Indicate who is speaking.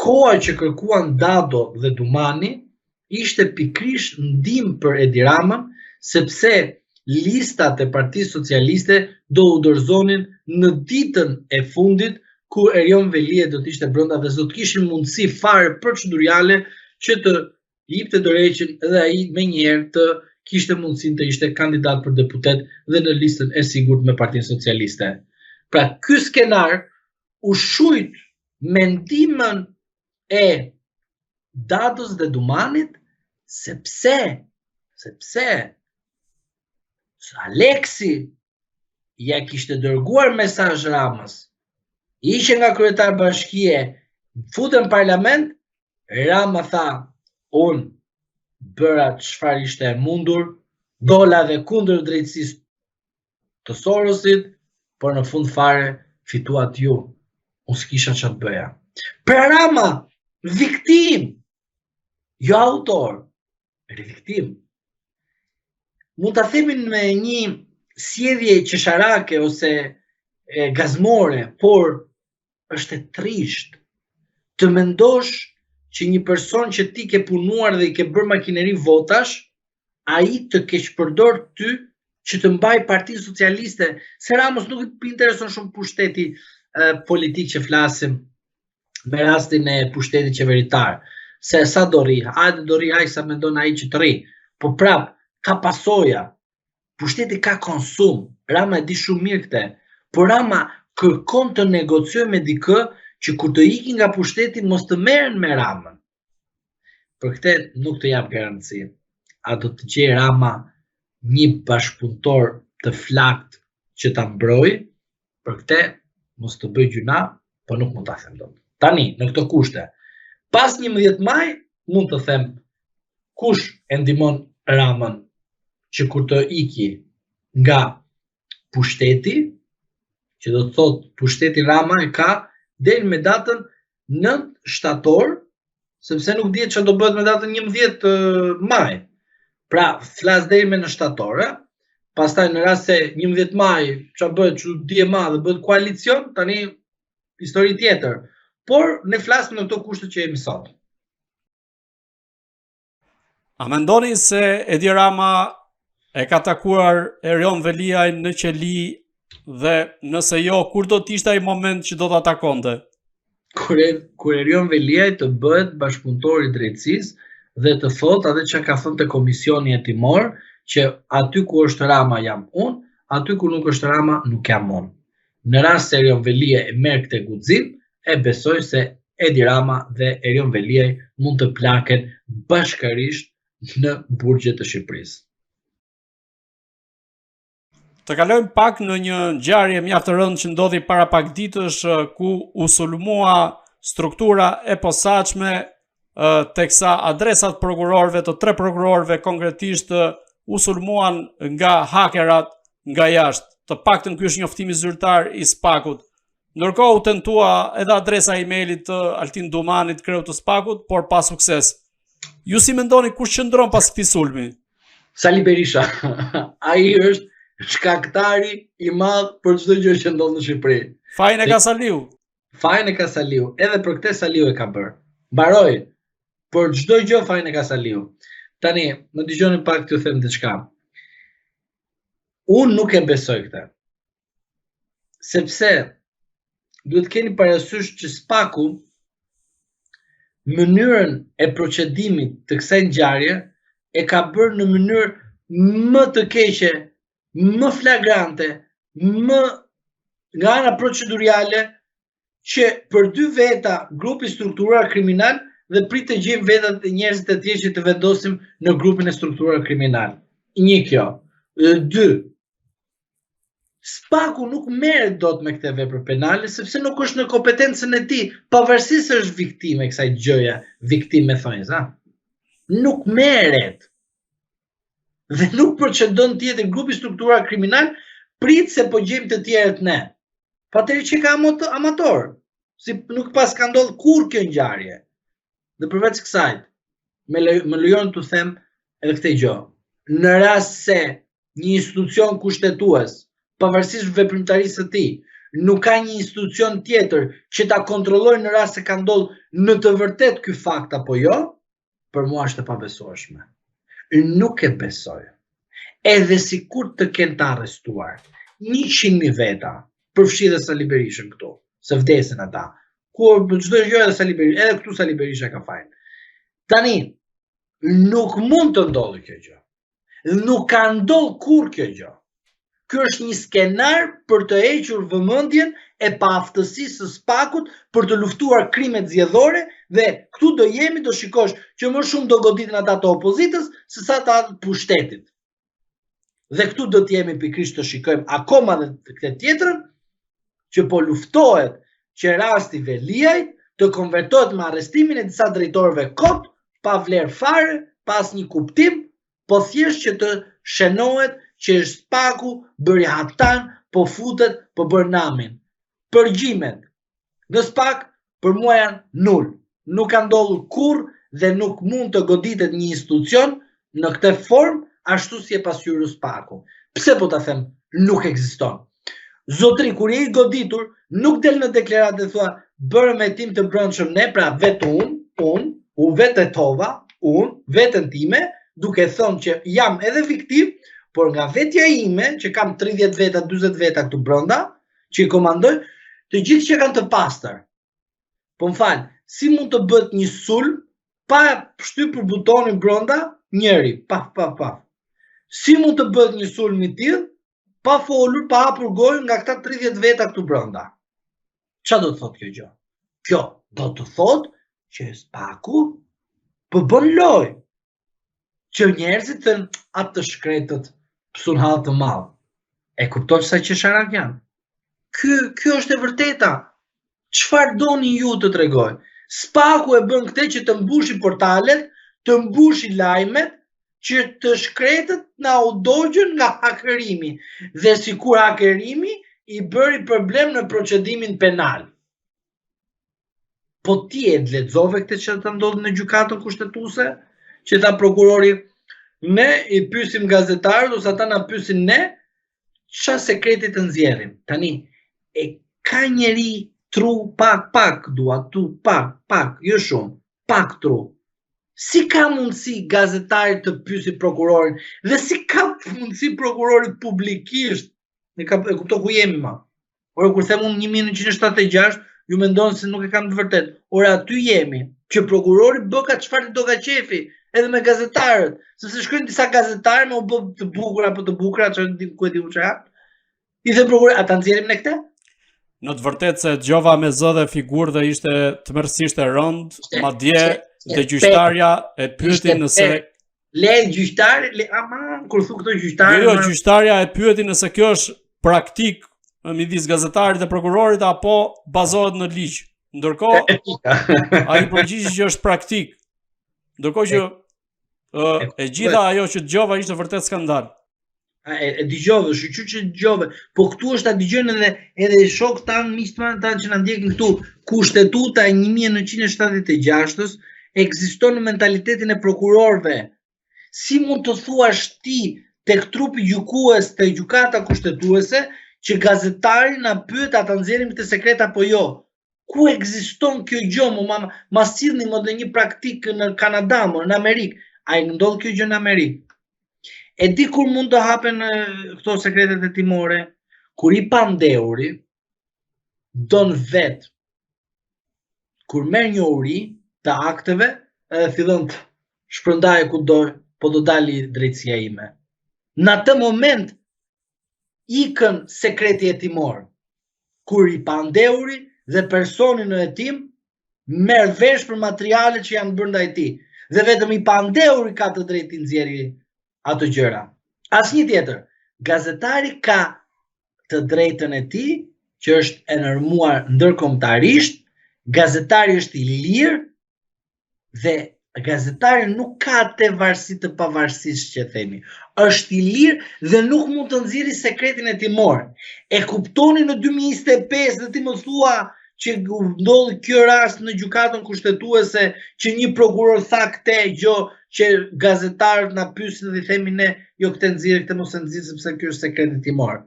Speaker 1: koha që kërkuan Dado dhe Dumani ishte pikrisht ndihmë për Edi Ramën, sepse listat e Partisë Socialiste do u dorëzonin në ditën e fundit ku Erion Velie do të ishte brenda dhe do të kishin mundësi fare procedurale që të jepte dorëheqjen edhe ai menjëherë të kishte mundësinë të ishte kandidat për deputet dhe në listën e sigurt me Partinë Socialiste. Pra ky skenar u shujt me ndihmën e Dados dhe Dumanit, sepse Aleksi ja kishte dërguar mesazh Ramës, ishte nga kryetar bashkie, futën në parlament, Rama tha, unë bëra çfarë ishte e mundur, dola dhe kundër drejtësisë të Sorosit, por në fund fare fituat ju. Unë s'kisha çfarë të bëja. Pra Rama, viktim, jo autor, viktim. Mund ta themi me një sjellje qesharake ose gazmore, por është e trisht të mendosh që një person që ti ke punuar dhe i ke bërë makineri votash, ai të keq përdor ty që të mbaj Partinë Socialiste, se Ramos nuk i intereson shumë pushteti politik që flasim me rastin e pushtetit qeveritar, se sa do rri, hajde do rri ai sa mendon ai që të rri, po prap ka pasoja. Pushteti ka konsum, Rama e di shumë mirë këtë, por Rama kërkon të negociojë me dikë që kur të ikin nga pushteti mos të merren me Ramën. Për këtë nuk të jap garanci. A do të gjej Rama një bashkëpunëtor të flakt që ta mbrojë? Për këtë mos të bëj gjuna, po nuk mund ta them dot. Tani, në këto kushte, pas 11 maj mund të them kush e ndihmon Ramën që kur të iki nga pushteti, që do të thot pushteti Rama e ka deri me datën 9 shtator, sepse nuk dihet çfarë do bëhet me datën 11 maj. Pra, flas deri me 9 shtator, pastaj në rast se 11 maj çfarë bëhet, çu di e madhe, bëhet koalicion, tani histori tjetër. Por ne flasim në këto kushte që jemi sot.
Speaker 2: A mendoni se Edi Rama e ka takuar Erion Veliaj në qeli dhe nëse jo, kur do të ishte ai moment që do ta takonte?
Speaker 1: Kur Erion Veliaj të bëhet bashkëpunëtor i drejtësisë dhe të thotë atë që ka thënë te komisioni hetimor, që aty ku është Rama jam unë, aty ku nuk është Rama nuk jam unë. Në rast se Erion Veliaj e merr këtë guxim, e besoj se Edi Rama dhe Erion Veliaj mund të plaken bashkërisht në burgjet e Shqipërisë.
Speaker 2: Të kalojmë pak në një ngjarje mjaft të rëndë që ndodhi para pak ditësh, ku u sulmua struktura e posaçme, teksa adresat prokurorëve, të 3 prokurorëve konkretisht u sulmuan nga hakerat nga jashtë. Të paktën ky është njoftimi zyrtar i SPAK-ut. Ndërkohë u tentua edhe adresa e-mailit të Altin Dumanit, kreut të SPAK-ut, por pa sukses. Ju si mendoni kush qëndron pas këtij sulmi?
Speaker 1: Sali Berisha. Ai është shkaktari i madh për çdo gjë që ndodh në Shqipëri.
Speaker 2: Fajin e ka Saliu.
Speaker 1: Fajin e ka Saliu. Edhe për këtë Saliu e ka bërë. Mbaroi. Për çdo gjë fajin e ka Saliu. Tani, më dëgjoni pak t'ju them diçka. Unë nuk e besoj këtë. Sepse duhet keni parasysh që SPAK-u mënyrën e procedimit të kësaj ngjarje e ka bërë në mënyrë më të keqe, më flagrante, më nga ana procedurale, që për 2 veta grupi strukturar kriminal dhe prit të gjejmë vetat e njerëzit e tjerë që të vendosim në grupin e strukturar kriminal. Një kjo. 2. SPAK-u nuk merret dot me këtë vepër penale sepse nuk është në kompetencën e tij, pavarësisht se është viktime kësaj gjëje, viktime thonjë, nuk merret. Dhe nuk procedon tjetër grupi strukturar kriminal, prit se po gjejmë të tjerët ne. Pateri që ka amator, si nuk pas ka ndodhur kur kjo ngjarje. Dhe përveç kësaj, më lejon të them edhe këtë gjë. Në rast se një institucion kushtetues, pavarësisht veprimtarisë së tij, nuk ka një institucion tjetër që ta kontrollojë në rast se ka ndodhur në të vërtet ky fakt apo jo, për mua është e pabesueshme. Nuk e besoj. Edhe sikur të kenë të arrestuar 100.000 veta, përfshi dhe Sali Berishën këtu, se vdesin ata. Ku çdo gjë edhe Sali Berisha, edhe këtu Sali Berisha ka fajin. Tani, nuk mund të ndodhë kjo gjë. Nuk ka ndodhur kur kjo gjë. Ky është një skenar për të hequr vëmendjen e paaftësisë së SPAK-ut për të luftuar krimet zgjedhore dhe këtu do shikosh që më shumë do goditen ata të opozitës se sa ata të pushtetit. Dhe këtu do të jemi pikërisht të shikojmë akoma dhe këtë tjetrën që po luftohet që rasti Veliajt të konvertohet me arrestimin e disa drejtorëve kot, pa vlerë fare, pas një kuptim, po thjesht që të shënohet që SPAK-u bëri hatan, po futet, po bërë namin. Përgjimet në SPAK për mua janë nul. Nuk ka ndodhur kurrë dhe nuk mund të goditet një institucion në këtë formë ashtu si e pasqyrur SPAK-u. Pse po ta them nuk ekziston? Zotri, kur je i goditur, nuk del në deklaratë dhe thua bërëm hetim të brendshëm ne, pra vetë unë vetë etova, vetën time, duke thënë që jam edhe viktim, por nga vetja ime, që kam 30 veta, 40 veta këtu brenda, që i komandoj, të gjithë që kanë të pastër. Po më falë, si mund të bëhet një sulm, pa shtypur butonin brenda, njëri, paf. Si mund të bëhet një sulm i tillë, pa folur, pa hapur gojën nga këta 30 veta këtu brenda? Çfarë do të thotë kjo gjë? Kjo do të thotë që SPAK-u po bën lojë. Që njerëzit thënë atë të shkretët pësun hallë të madh. E kupton sa që sharak janë? Ky është e vërteta. Çfarë doni ju të tregoj? SPAK-u e bën këtë që të mbushi portalet, të mbushi lajmet, që të shkretët na u dogjën nga hakerimi. Dhe sikur hakerimi i bëri problem në procedimin penal. Po ti e lexove këtë që të ndodhë në gjykatën kushtetuese, që tha prokurori, ne i pyesim gazetarët ose ata na pyesin ne, çfarë sekreti të nxjerrim. Tani e ka njeri tru pak dua tu pak, jo shumë, pak tru. Si ka mundësi gazetari të pyesi prokurorin dhe si ka mundësi prokurori publikisht, e kupto ku jemi ma. Ora kur them unë 1976, ju mendoni se nuk e kam të vërtet. Ora aty jemi, që prokurori bë ka çfarë do ka qefi, edhe me gazetarët, sepse shkruajnë disa gazetarë me u bë të bukur apo të bukura, çfarë ku e di unë çfarë. I them prokurori, ata nxjerrim ne këtë?
Speaker 2: Në të vërtetë se dëgjova me zë dhe figurë dhe ishte tmerrsisht e rënd, madje dhe gjyqtarja e pyeti nëse
Speaker 1: kur thu këto gjyqtarë.
Speaker 2: Jo, gjyqtarja e pyeti nëse kjo është praktik midis gazetarit dhe prokurorit apo bazohet në ligj. Ndërkohë ai përgjigj që është praktik. Ndërkohë që e gjitha ajo që dëgjova ishte vërtet skandal.
Speaker 1: E dëgjove, shqyqy që dëgjove, po këtu është ta dëgjojnë edhe shokët tanë, miqtë tanë që na ndjekin këtu. Kushtetuta e 1976 ekziston në mentalitetin e prokurorëve. Si mund të thuash ti tek trupi gjykues te gjykata kushtetuese që gazetari na pyet ata nxjerrim të sekret apo jo? Ku ekziston kjo gjë? Ma sillni më në një praktikë në Kanada, në Amerikë. A i ndodh kjo gjë në Amerikë? E di kur mund të hapen këto sekretet e timore? Kur i pandeuri don vet, kur merr një uri të akteve, edhe fillon të shpërndajë ku do, po do dali drejtësia ime. Në atë moment ikën sekreti hetimor. Kur i pandeuri dhe personi në hetim merr vesh për materialet që janë bërë ndaj tij. Dhe vetëm i pandeuri ka të drejtë nxjerrë ato gjëra. Asnjë tjetër. Gazetari ka të drejtën e tij, që është e normuar ndërkombëtarisht. Gazetari është i lirë dhe gazetari nuk ka atë varësi të pavarësisht që themi. Është i lirë dhe nuk mund të nxjerrë sekretin hetimor. E kuptoni në 2025 dhe ti më thua që ndodhi kjo rast në gjykatën kushtetuese që një prokuror tha këtë gjë që gazetarët na pyesin dhe themi ne jo këtë nxjerrë, këtë mos e nxjerr sepse ky është sekret hetimor.